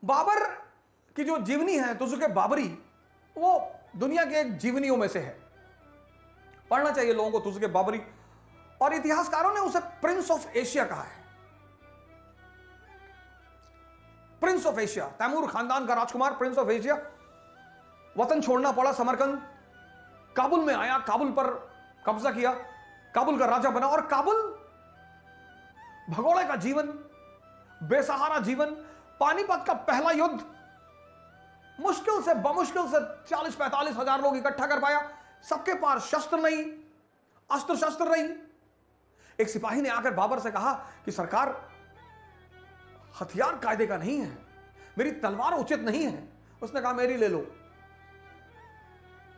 बाबर की जो जीवनी है तुजुक बाबरी, वो दुनिया के एक जीवनियों में से है। पढ़ना चाहिए लोगों को तुजुक बाबरी, और इतिहासकारों ने उसे प्रिंस ऑफ एशिया कहा है। प्रिंस ऑफ एशिया, तैमूर खानदान का राजकुमार, प्रिंस ऑफ एशिया। वतन छोड़ना पड़ा समरकंद, काबुल में आया, काबुल पर कब्जा किया, काबुल का राजा बना, और काबुल भगोड़े का जीवन, बेसहारा जीवन, पानीपत का पहला युद्ध, मुश्किल से बमुश्किल से 40-45 हजार लोग इकट्ठा कर पाया। सबके पास शस्त्र नहीं, अस्त्र शस्त्र नहीं। एक सिपाही ने आकर बाबर से कहा कि सरकार, हथियार कायदे का नहीं है, मेरी तलवार उचित नहीं है। उसने कहा मेरी ले लो,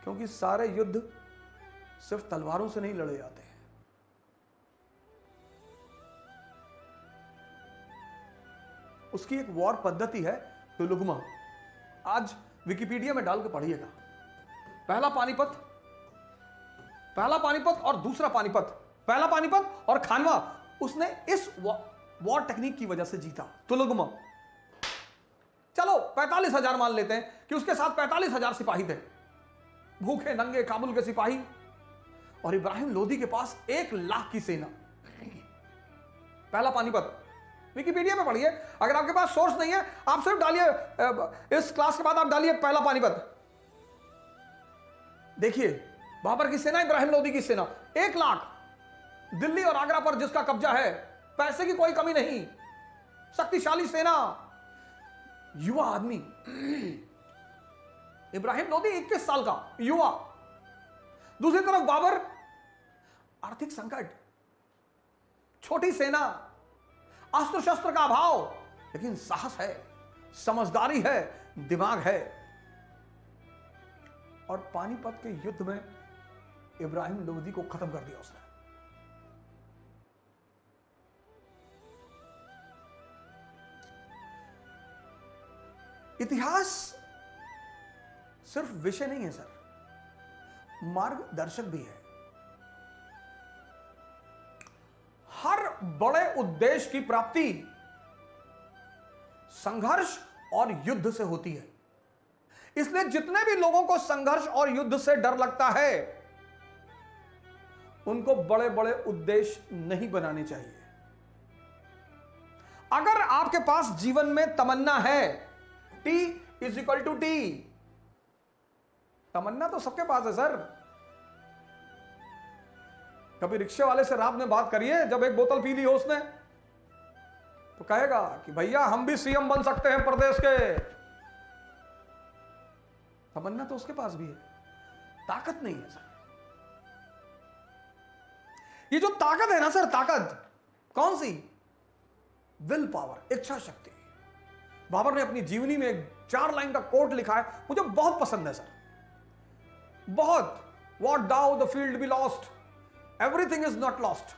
क्योंकि सारे युद्ध सिर्फ तलवारों से नहीं लड़े जाते हैं। उसकी एक वॉर पद्धति है तुलुगमा। आज विकिपीडिया में डाल के पढ़िएगा। पहला पानीपत और दूसरा पानीपत, पहला पानीपत और खानवा, उसने इस वॉर टेक्निक की वजह से जीता। तुलुगमा, चलो 45,000 मान लेते हैं कि उसके साथ 45,000 सिपाही थे, भूखे नंगे काबुल के सिपाही, और इब्राहिम लोदी के पास 1 लाख की सेना। पहला पानीपत, विकिपीडिया में पढ़िए। अगर आपके पास सोर्स नहीं है, आप सिर्फ डालिए, इस क्लास के बाद आप डालिए पहला पानीपत, देखिए बाबर की सेना, इब्राहिम लोदी की सेना, 1 लाख। दिल्ली और आगरा पर जिसका कब्जा है, पैसे की कोई कमी नहीं, शक्तिशाली सेना, युवा आदमी। इब्राहिम लोदी 21 साल का युवा। दूसरी तरफ बाबर, आर्थिक संकट, छोटी सेना, अस्त्र शस्त्र का अभाव, लेकिन साहस है, समझदारी है, दिमाग है। और पानीपत के युद्ध में इब्राहिम लोदी को खत्म कर दिया उसने। इतिहास सिर्फ विषय नहीं है सर, मार्गदर्शक भी है। हर बड़े उद्देश्य की प्राप्ति संघर्ष और युद्ध से होती है। इसलिए जितने भी लोगों को संघर्ष और युद्ध से डर लगता है, उनको बड़े बड़े उद्देश्य नहीं बनाने चाहिए। अगर आपके पास जीवन में तमन्ना है, T = T, तमन्ना तो सबके पास है सर। कभी रिक्शे वाले से रात में बात करिए, जब एक बोतल पी ली हो उसने, तो कहेगा कि भैया हम भी सीएम बन सकते हैं प्रदेश के। तमन्ना तो उसके पास भी है, ताकत नहीं है सर। ये जो ताकत है ना सर, ताकत कौन सी? विल पावर, इच्छा शक्ति। बाबर ने अपनी जीवनी में एक 4 लाइन का कोट लिखा है, मुझे बहुत पसंद है सर, बहुत। What thou the field be lost, everything is not lost.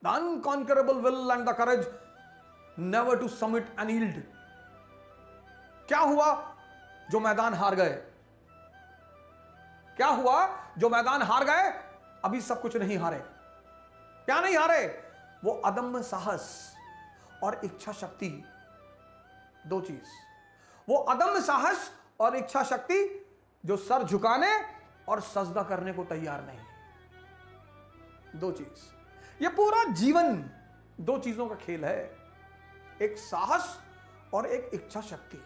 The unconquerable will and the courage never to submit and yield. क्या हुआ जो मैदान हार गए? क्या हुआ जो मैदान हार गए? अभी सब कुछ नहीं हारे। क्या नहीं हारे? वो अदम्य साहस और इच्छा शक्ति, 2 चीज। वो अदम्य साहस और इच्छा शक्ति जो सर झुकाने और सजदा करने को तैयार नहीं। 2 चीज। ये पूरा जीवन 2 चीजों का खेल है, एक साहस और एक इच्छा शक्ति।